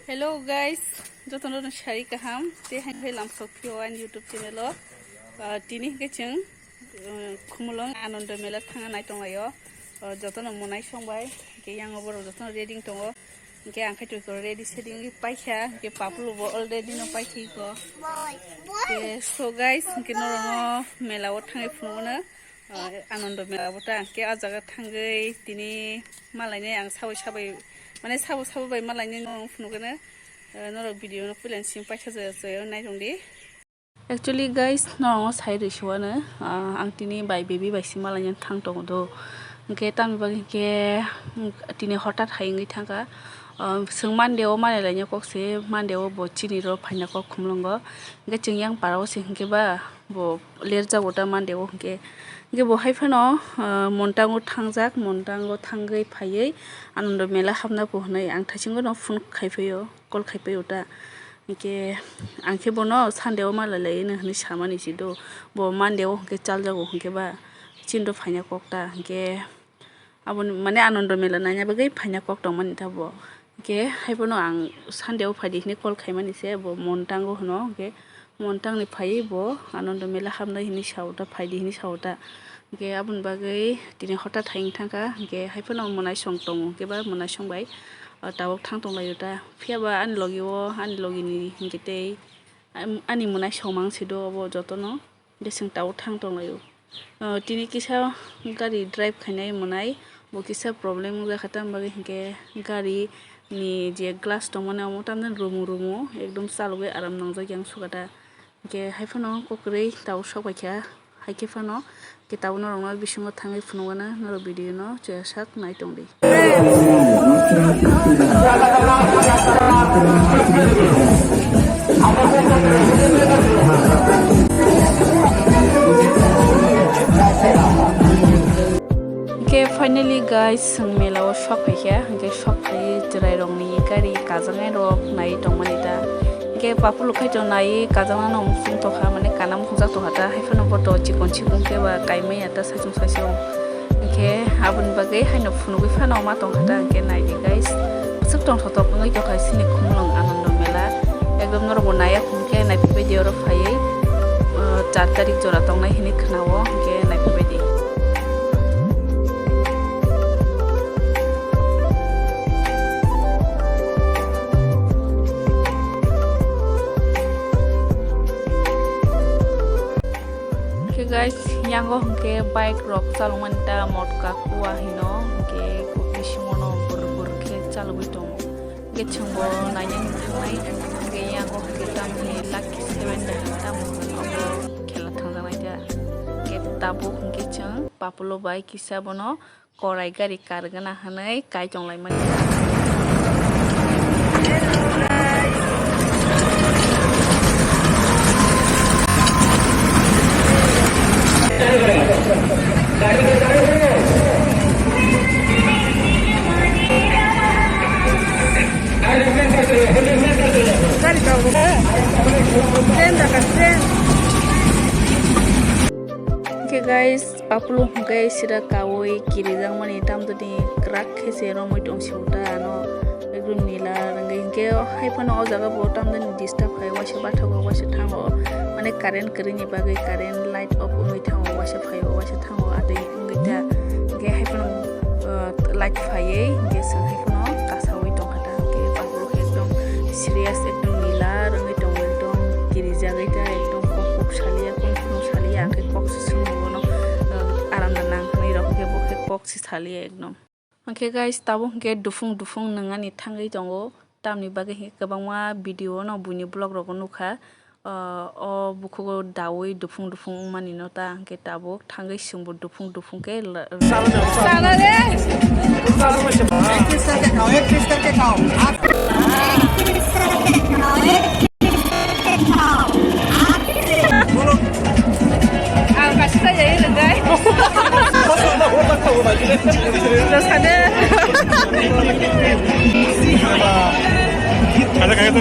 Hello guys, jotono no shari kaham te hai lam sokyo an YouTube channel o tini ke cheng khumulwng ananda mela thanga nai tongayo jotono monai songbai ke yang oboro jotono reading tongo ke ang khai to ready setting paikha ke paplu bo already no paikhi ko so guys ke no mela o thangai phunona ananda mela bota ke ajaga thangai tini malaine ang sabai mane sabo bai malaine no phunugane no video no plan sim paikha jayo nai rongdi actually guys no sai riswana ang tini bai baby bai simalaine thang tong do ke tam bagi ke tini hotat haingi thanga sung mandeo manelaine kokse mandeo bo chini ro phaina ko khumlongo ke chingyang parao singke ba bo lerja gota mandeo ke bo haifano montango thangjak montango thangai phaiei ananda mela hamna ko hnai ang thaisingo no phun khaiphayo kol khaipayo ta ke angke bono sandeo malalai ne hni samani sido bo mandeo ke chaljago ke ba chindo phaina kokta ke abon mane ananda mela nanya bagai phaina kok tong mani ta bo ke haibono ang sandeo phadi hni kol khaimani se bo montango hno ke montang ni phai bo ananda mela hamna hni sauta phaidi hni sauta ke abun bagai tini hota thaing thangka ke haifono monai song tong ke ba monai song bai tawok thang tong layo ta phiaba an logini ngite ani monai somang sido bo jotono desing taw thang tong layo tini kisa gari drive khainai monai bo kisa problem ja khatam bagai ke gari ni je glass tong mana motam rumu ekdom chaluge aram nangja yang sugata ke haifono kokrei taw sokbaikha haike fano ke taw no rongna bisingo thangai phunugana no video no chesak nai tongdi ke finally guys mela o shop haikha ke shop thai jirai rongni gari kajangai rok nai tongmani ta ke papulu khai to nai kajana no sing to kha mane kanam khunja to hata haifano boto chikon ke ba kaimai ata sajung sajung ke abun bagai haino phunugui phano ma tong hata ke nai di guys suk tong thoto ngai to khai sini khumulwng ananda mela ekdom nor bo naya khumke nai pipe dioro phaiei 4 tarik jora tong nai hini khnawo ke nai pipe di guys yango ke bike rok chalungmanta motka kuwa hino ke bisimono burbur ke chalugui tong ke chungbo naine thangnai ke yango ke tamni lucky 7 da tam obo khela thangjanai da ke tabu ke chang papulo bai kisa bono korai gari kargana hanai kai tonglai mani Okay guys, papulu guys sida kawoi kirijang mani tam tadi krak khese ro moi tong siuta no ekdom nila rangai ke haifano o jaga bo tam dan disturb hai wase bathago wase thango mane current krini bagai current light off oi thango wase phayo wase thango adai ngita ke haifano light phaiei ke sang haifano kasawai tong hata ke papulu ekdom serious ekdom nila rangai tong ekdom kirija gaita ekdom kok salia kon salia ke kok sumo aram nang nai rok ke bo ke kok salia ekdom okay guys tabo ke dufung nangani thangai tongo tamni bagai kabangma video no buni blog rok nukha o buko dawoi dufung mani no ta ke tabo thangai sungbo dufung ke sala le Kasih aja ya guys. Terus ada kayak tuh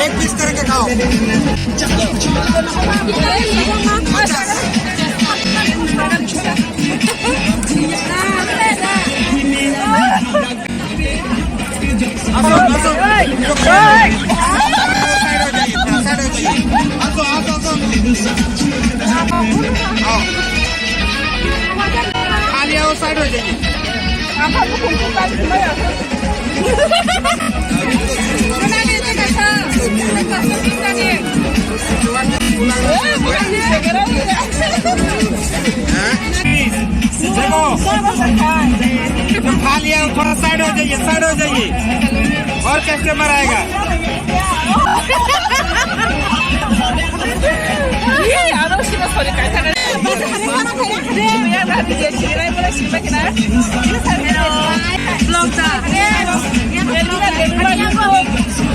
एक piece करके खाओ। खाली आओ, side हो जाइए। खा लिया, थोड़ा साइड हो जाइए, साइड हो जाइए। और कस्टमर आएगा।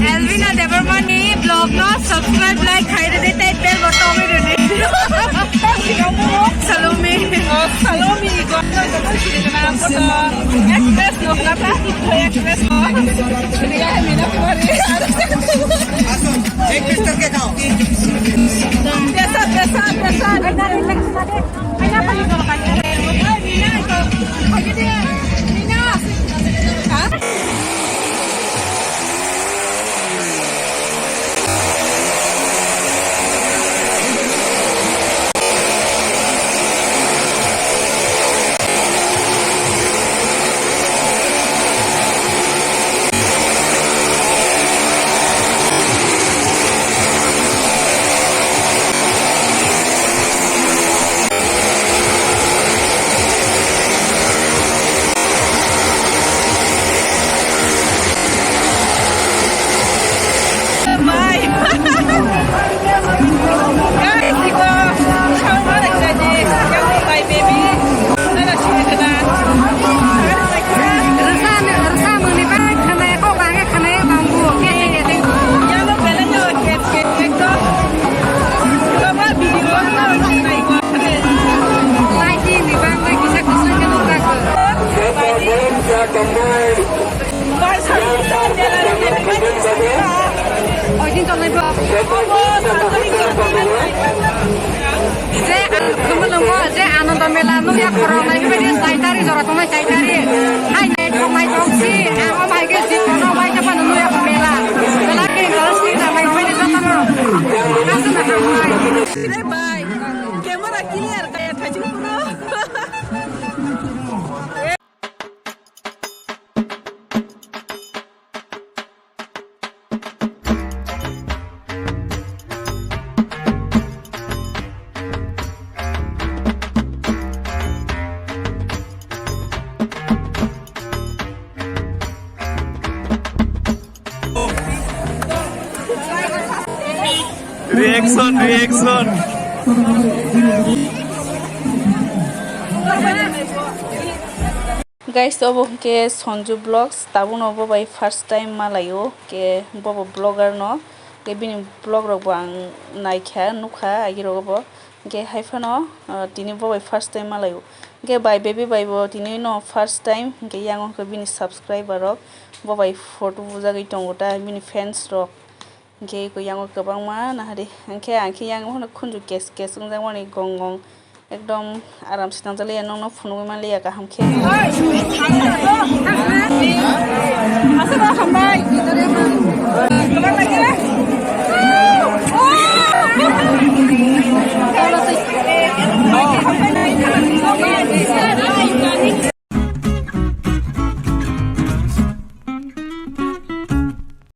Albina Debbarma ni blog no subscribe like khai de tai bell button me de Salome Salome go no to chile na photo express no na ta express no ya me na pare एक piece करके खाओ। पैसा पैसा पैसा ना relax na de aina pani ko ka de Nina ko haji de Nina ha ananda mela no ya khoro mai ke ni saitari jora tomai saitari hai ne tomai tongsi a mai ke si kono mai ka panu ya mela mela ke galasti na mai mai na tamo kasu na mai bye camera clear kaya thaji puno reaction guys obo ke sonju vlogs tabun obo by first time malayo ke bobo blogger no ke bini blog rok bang naikha nukha agiro obo ke haifano tini bo by first time malayo ke by baby by bo tini no first time ke yangon ko bini subscriber rok bo by photo buja gai tongota bini fans rok ke ko yango kabang ma na hade anke yang hono khunju kes kes ungjang wani gong एकदम आराम से थांजालिया नोंनो फुनुगै मालिया गाहाम खे